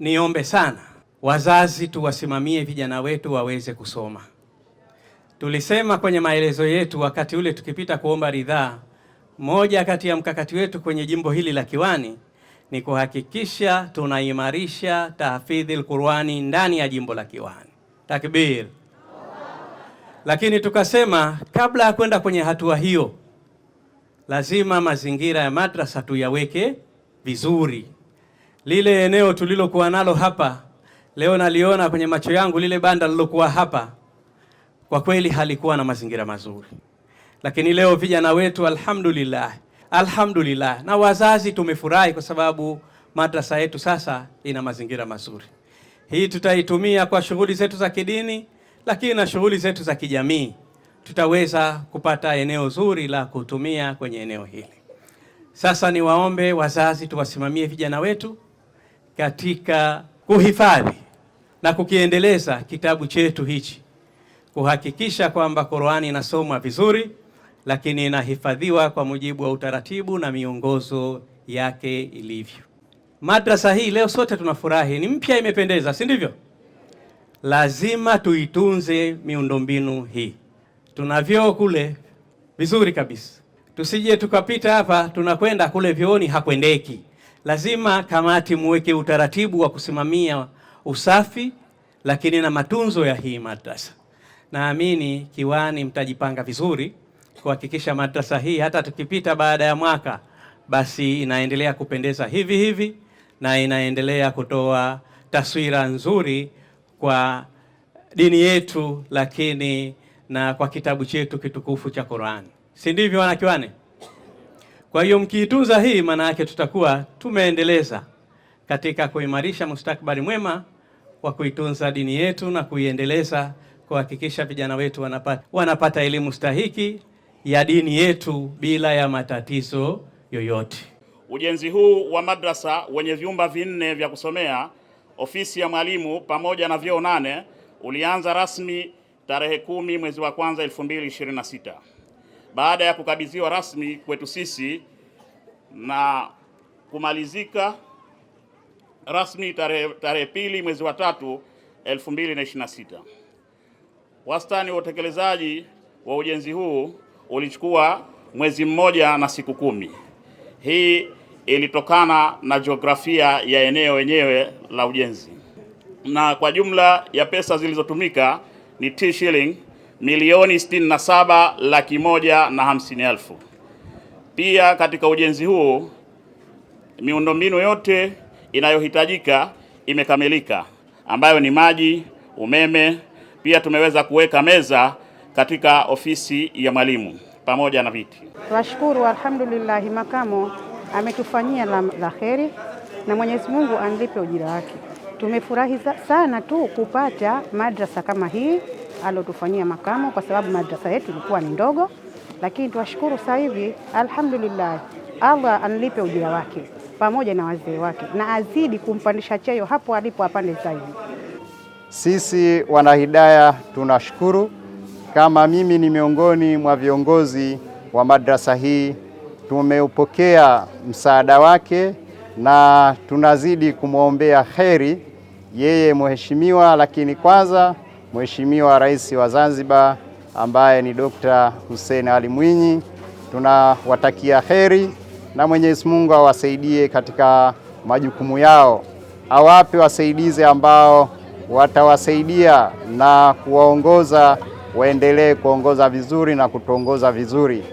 niombe sana wazazi tuwasimamie vijana wetu waweze kusoma. Tulisema kwenye maelezo yetu wakati ule tukipita kuomba ridhaa, moja kati ya mkakati wetu kwenye jimbo hili la Kiwani ni kuhakikisha tunaimarisha tahfidhil Qur'ani ndani ya jimbo la Kiwani. Takbir. Lakini tukasema kabla ya kwenda kwenye hatua hiyo, lazima mazingira ya madrasa tuyaweke vizuri. Lile eneo tulilokuwa nalo hapa leo, naliona kwenye macho yangu, lile banda lilokuwa hapa kwa kweli halikuwa na mazingira mazuri. Lakini leo vijana wetu alhamdulillah, na wazazi tumefurahi kwa sababu madrasa yetu sasa ina mazingira mazuri. Hii tutaitumia kwa shughuli zetu za kidini, lakini na shughuli zetu za kijamii tutaweza kupata eneo zuri la kutumia kwenye eneo hili. Sasa niwaombe wazazi tuwasimamie vijana wetu katika kuhifadhi na kukiendeleza kitabu chetu hichi, kuhakikisha kwamba Qur'ani inasomwa vizuri, lakini inahifadhiwa kwa mujibu wa utaratibu na miongozo yake ilivyo. Madrasa hii leo sote tunafurahi, ni mpya, imependeza, si ndivyo? Lazima tuitunze miundombinu hii. Tuna vyoo kule vizuri kabisa. Tusije tukapita hapa tunakwenda kule vyooni hakwendeki. Lazima kamati muweke utaratibu wa kusimamia usafi lakini na matunzo ya hii madrasa. Naamini Kiwani mtajipanga vizuri kuhakikisha madrasa hii hata tukipita baada ya mwaka basi inaendelea kupendeza hivi hivi na inaendelea kutoa taswira nzuri kwa dini yetu, lakini na kwa kitabu chetu kitukufu cha Qur'an. Si ndivyo wana Kiwani? Kwa hiyo mkiitunza hii, maana yake tutakuwa tumeendeleza katika kuimarisha mustakabali mwema wa kuitunza dini yetu na kuiendeleza, kuhakikisha vijana wetu wanapata elimu stahiki ya dini yetu bila ya matatizo yoyote. Ujenzi huu wa madrasa wenye vyumba 4 vya kusomea, ofisi ya mwalimu pamoja na vyoo 8 ulianza rasmi tarehe 10 mwezi wa kwanza 2026. Baada ya kukabidhiwa rasmi kwetu sisi na kumalizika rasmi tarehe 2 mwezi wa 3 2026. Wastani wa utekelezaji wa ujenzi huu ulichukua mwezi mmoja na siku 10. Hii ilitokana na jiografia ya eneo wenyewe la ujenzi. Na kwa jumla ya pesa zilizotumika ni shilingi milioni 67,150,000. Pia katika ujenzi huu miundombinu yote inayohitajika imekamilika, ambayo ni maji, umeme. Pia tumeweza kuweka meza katika ofisi ya mwalimu pamoja na viti. Tunashukuru, alhamdulillah, makamo ametufanyia la kheri na Mwenyezi Mungu anlipe ujira wake. Tumefurahi sana tu kupata madrasa kama hii alotufanyia makamo, kwa sababu madrasa yetu ilikuwa ni ndogo, lakini tunashukuru sasa hivi alhamdulillah, Allah anlipe ujira wake pamoja na wazee wake na azidi kumpandisha cheo hapo alipo apande zaidi. Sisi Wanahidaya tunashukuru. Kama mimi ni miongoni mwa viongozi wa madrasa hii, tumeupokea msaada wake na tunazidi kumwombea kheri yeye mheshimiwa, lakini kwanza Mheshimiwa Rais wa Zanzibar ambaye ni Dr. Hussein Ali Mwinyi. Tunawatakia kheri na Mwenyezi Mungu awasaidie katika majukumu yao, awape wasaidizi ambao watawasaidia na kuwaongoza waendelee kuongoza vizuri na kutuongoza vizuri.